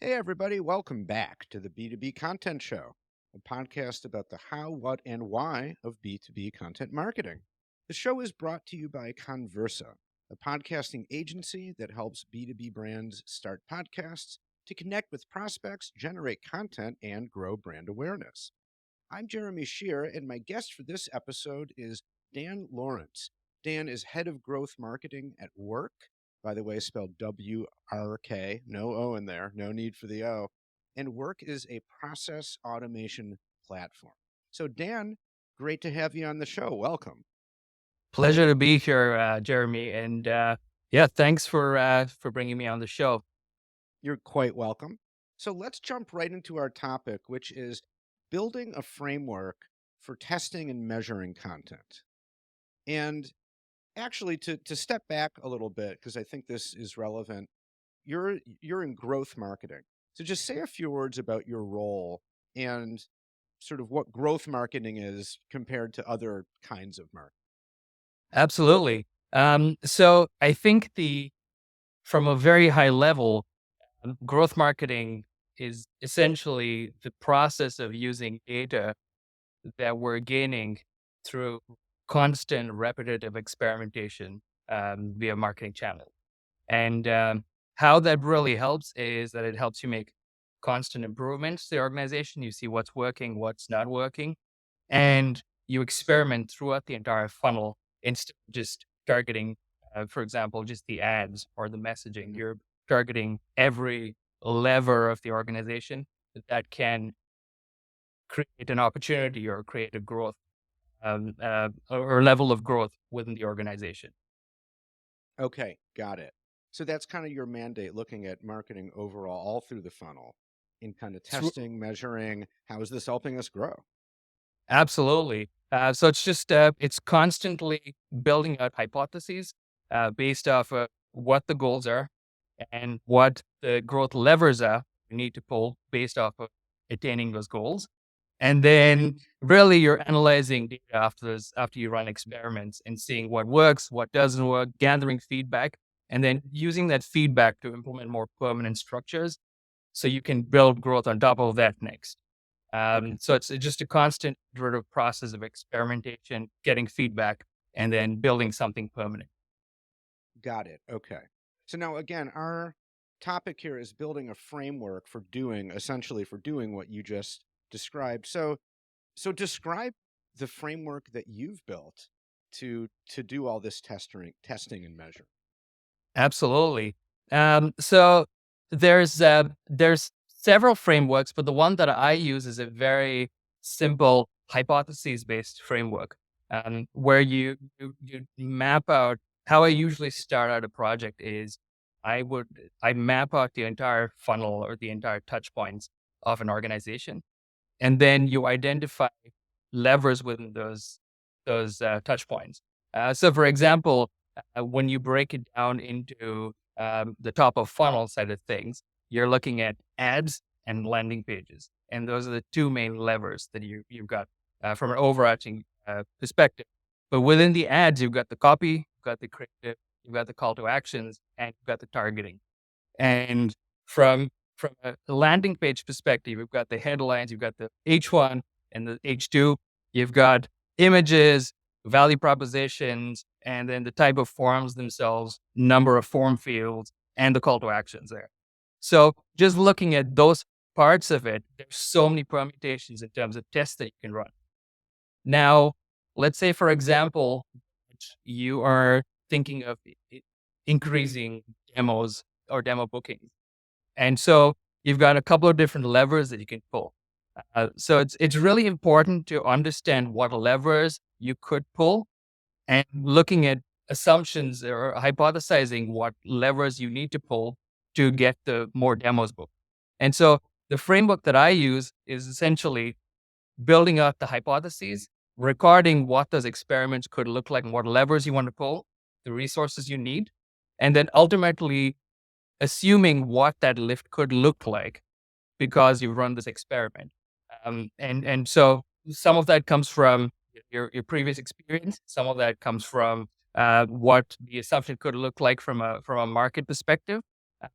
Hey, everybody, welcome back to the B2B Content Show, a podcast about the how, what, and why of B2B content marketing. The show is brought to you by Conversa, a podcasting agency that helps B2B brands start podcasts to connect with prospects, generate content, and grow brand awareness. I'm Jeremy Shear, and my guest for this episode is Dan Lawrence. Dan is head of growth marketing at Work, by the way, spelled WRK, no O in there, no need for the O. And Work is a process automation platform. So, Dan, great to have you on the show. Welcome. Pleasure to be here, Jeremy. And yeah, thanks for bringing me on the show. You're quite welcome. So, let's jump right into our topic, which is building a framework for testing and measuring content. And actually, to step back a little bit, because I think this is relevant, you're in growth marketing. So just say a few words about your role and sort of what growth marketing is compared to other kinds of marketing. Absolutely. So I think from a very high level, growth marketing is essentially the process of using data that we're gaining through constant repetitive experimentation via marketing channel. And how that really helps is that it helps you make constant improvements to the organization. You see what's working, what's not working, and you experiment throughout the entire funnel instead of just targeting, for example, just the ads or the messaging. You're targeting every lever of the organization that can create an opportunity or create a growth or level of growth within the organization. Okay, got it. So that's kind of your mandate, looking at marketing overall, all through the funnel, in kind of Through, testing, measuring, how is this helping us grow? Absolutely. So it's just it's constantly building out hypotheses based off of what the goals are and what the growth levers are you need to pull based off of attaining those goals. And then really you're analyzing data after you run experiments and seeing what works, what doesn't work, gathering feedback, and then using that feedback to implement more permanent structures so you can build growth on top of that next. Okay, So it's just a constant iterative process of experimentation, getting feedback, and then building something permanent. got it. Okay. So now, again, our topic here is building a framework for doing, essentially, for doing what you just described. So describe the framework that you've built to do all this testing and measure. Absolutely. So there's several frameworks, but the one that I use is a very simple hypotheses based framework, where you map out. How I usually start out a project is I map out the entire funnel or the entire touch points of an organization, and then you identify levers within those touch points. So, for example, when you break it down into the top of funnel side of things, you're looking at ads and landing pages, and those are the two main levers that you've got from an overarching perspective. But within the ads, you've got the copy, you've got the creative, you've got the call to actions, and you've got the targeting. And from a landing page perspective, you've got the headlines, you've got the H1 and the H2, you've got images, value propositions, and then the type of forms themselves, number of form fields, and the call to actions there. So just looking at those parts of it, there's so many permutations in terms of tests that you can run. Now, let's say, for example, you are thinking of increasing demos or demo bookings. And so you've got a couple of different levers that you can pull. So it's really important to understand what levers you could pull and looking at assumptions or hypothesizing what levers you need to pull to get the more demos booked. And so the framework that I use is essentially building out the hypotheses, recording what those experiments could look like and what levers you want to pull, the resources you need, and then ultimately assuming what that lift could look like because you've run this experiment. And so some of that comes from your previous experience. Some of that comes from what the assumption could look like from a market perspective.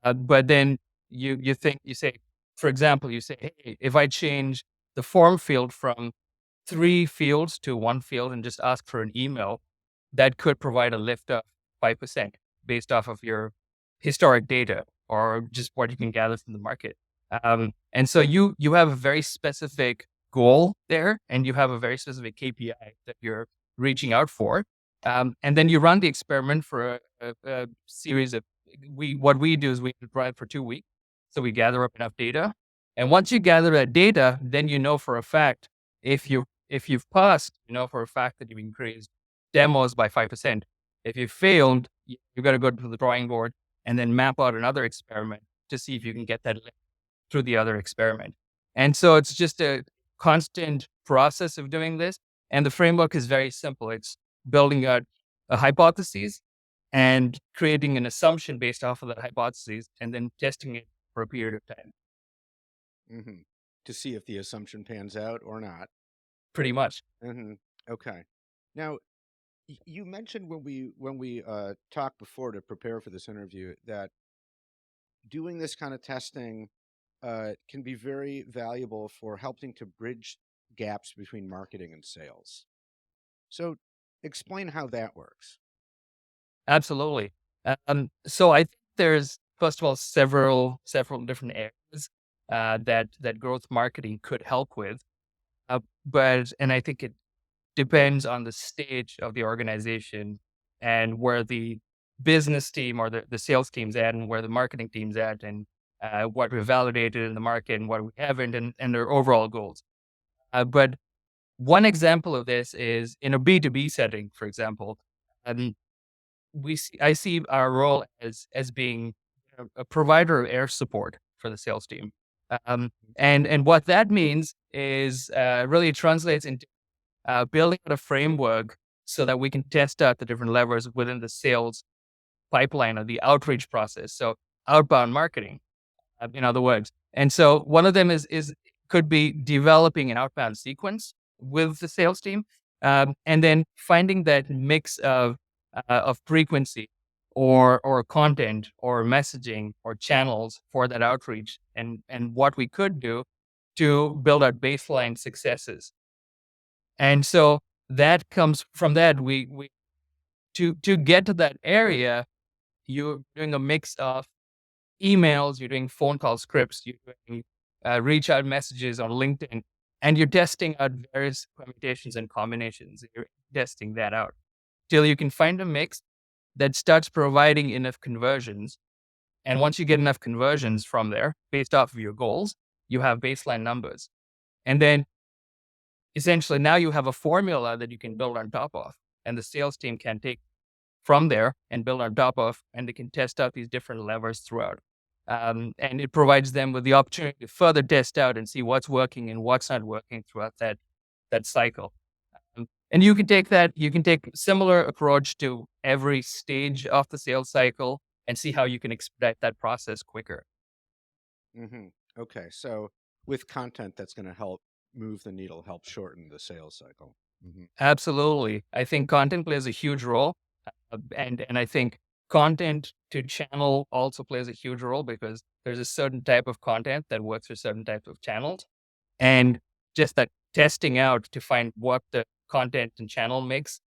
But then you say, For example, you say, hey, if I change the form field from 3 fields to 1 field and just ask for an email, that could provide a lift of 5% based off of your historic data or just what you can gather from the market. And so you have a very specific goal there, and you have a very specific KPI that you're reaching out for. And then you run the experiment for a series of what we do is we run it for 2 weeks. So we gather up enough data. And once you gather that data, then you know for a fact if you've passed, you know for a fact that you've increased demos by 5%. If you failed, you've got to go to the drawing board and then map out another experiment to see if you can get that lift through the other experiment. And so it's just a constant process of doing this. And the framework is very simple. It's building out a hypothesis and creating an assumption based off of that hypothesis and then testing it for a period of time. Hmm. To see if the assumption pans out or not. Pretty much. Hmm. Okay. Now, you mentioned when we talked before to prepare for this interview that doing this kind of testing can be very valuable for helping to bridge gaps between marketing and sales. So, explain how that works. Absolutely. So I think there's, first of all, several different areas that growth marketing could help with. And I think it depends on the stage of the organization and where the business team or the sales team's at and where the marketing team's at and what we validated in the market and what we haven't and their overall goals. But one example of this is in a B2B setting, for example. Um, I see our role as being a provider of air support for the sales team. And what that means is really translates into building out a framework so that we can test out the different levers within the sales pipeline or the outreach process. So outbound marketing, in other words. And so one of them is could be developing an outbound sequence with the sales team, and then finding that mix of frequency or content or messaging or channels for that outreach, and what we could do to build out baseline successes. And so that comes from that. We to get to that area, you're doing a mix of emails, you're doing phone call scripts, you're doing reach out messages on LinkedIn, and you're testing out various permutations and combinations. You're testing that out till you can find a mix that starts providing enough conversions. And once you get enough conversions from there, based off of your goals, you have baseline numbers. And then essentially now you have a formula that you can build on top of, and the sales team can take from there and build on top of, and they can test out these different levers throughout. And it provides them with the opportunity to further test out and see what's working and what's not working throughout that cycle. And you can take similar approach to every stage of the sales cycle and see how you can expedite that process quicker. Hmm. Okay, so with content that's going to help move the needle, help shorten the sales cycle. Hmm. Absolutely. I think content plays a huge role. And I think content to channel also plays a huge role because there's a certain type of content that works for certain types of channels. And just that testing out to find what the content and channel mix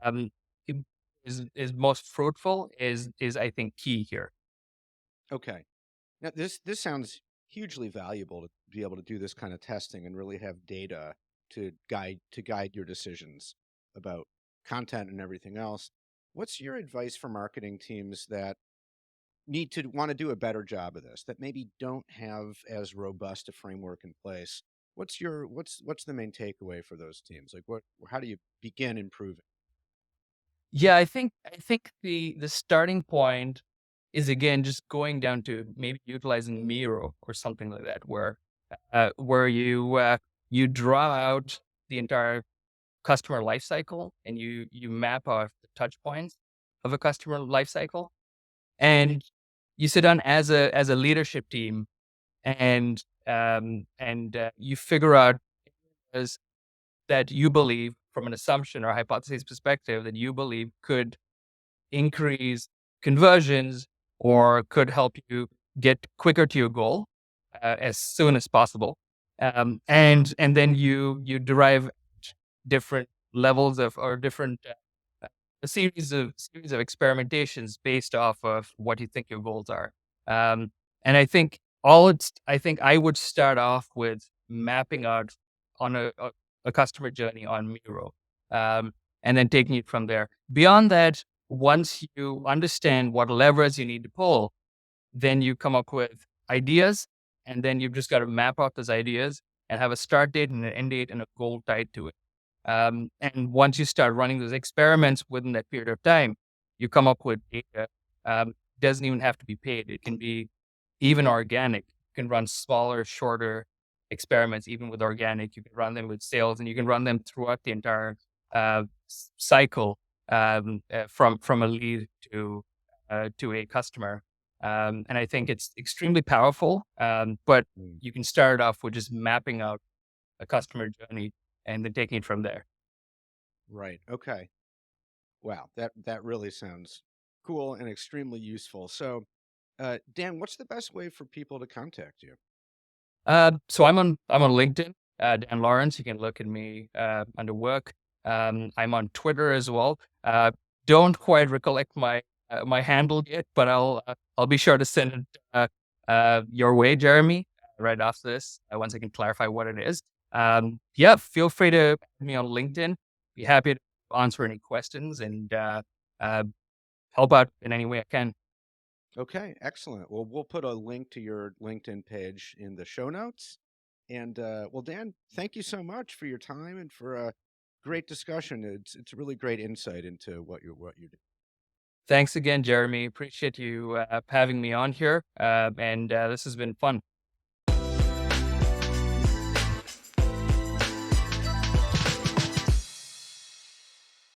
um, i- is most fruitful is I think key here. Okay. Now, this sounds hugely valuable to be able to do this kind of testing and really have data to guide your decisions about content and everything else. What's your advice for marketing teams that need to want to do a better job of this, that maybe don't have as robust a framework in place? What's the main takeaway for those teams? Like how do you begin improving? Yeah, I think the starting point is again just going down to maybe utilizing Miro or something like that, where you draw out the entire customer life cycle and you map out the touch points of a customer life cycle, and you sit down as a leadership team and you figure out as that you believe from an assumption or hypothesis perspective that you believe could increase conversions or could help you get quicker to your goal. as soon as possible. And then you derive different levels of or different a series of experimentations based off of what you think your goals are. Um, and I think I would start off with mapping out on a customer journey on Miro, and then taking it from there. Beyond that, once you understand what levers you need to pull, then you come up with ideas, and then you've just got to map out those ideas and have a start date and an end date and a goal tied to it. And once you start running those experiments within that period of time, you come up with data. Doesn't even have to be paid. It can be even organic. You can run smaller, shorter experiments, even with organic. You can run them with sales, and you can run them throughout the entire cycle, from a lead to a customer. And I think it's extremely powerful. But Mm. you can start off with just mapping out a customer journey and then taking it from there. Right. Okay. Wow. That really sounds cool and extremely useful. So, Dan, what's the best way for people to contact you? So I'm on LinkedIn, Dan Lawrence. You can look at me under work. I'm on Twitter as well. Don't quite recollect my handle yet, but I'll be sure to send it your way, Jeremy, right after this. Once I can clarify what it is. Yeah, feel free to add me on LinkedIn. Be happy to answer any questions and uh, help out in any way I can. Okay, excellent. Well, we'll put a link to your LinkedIn page in the show notes. And well, Dan, thank you so much for your time and for a great discussion. It's a really great insight into what you do. Thanks again, Jeremy. Appreciate you having me on here. And this has been fun.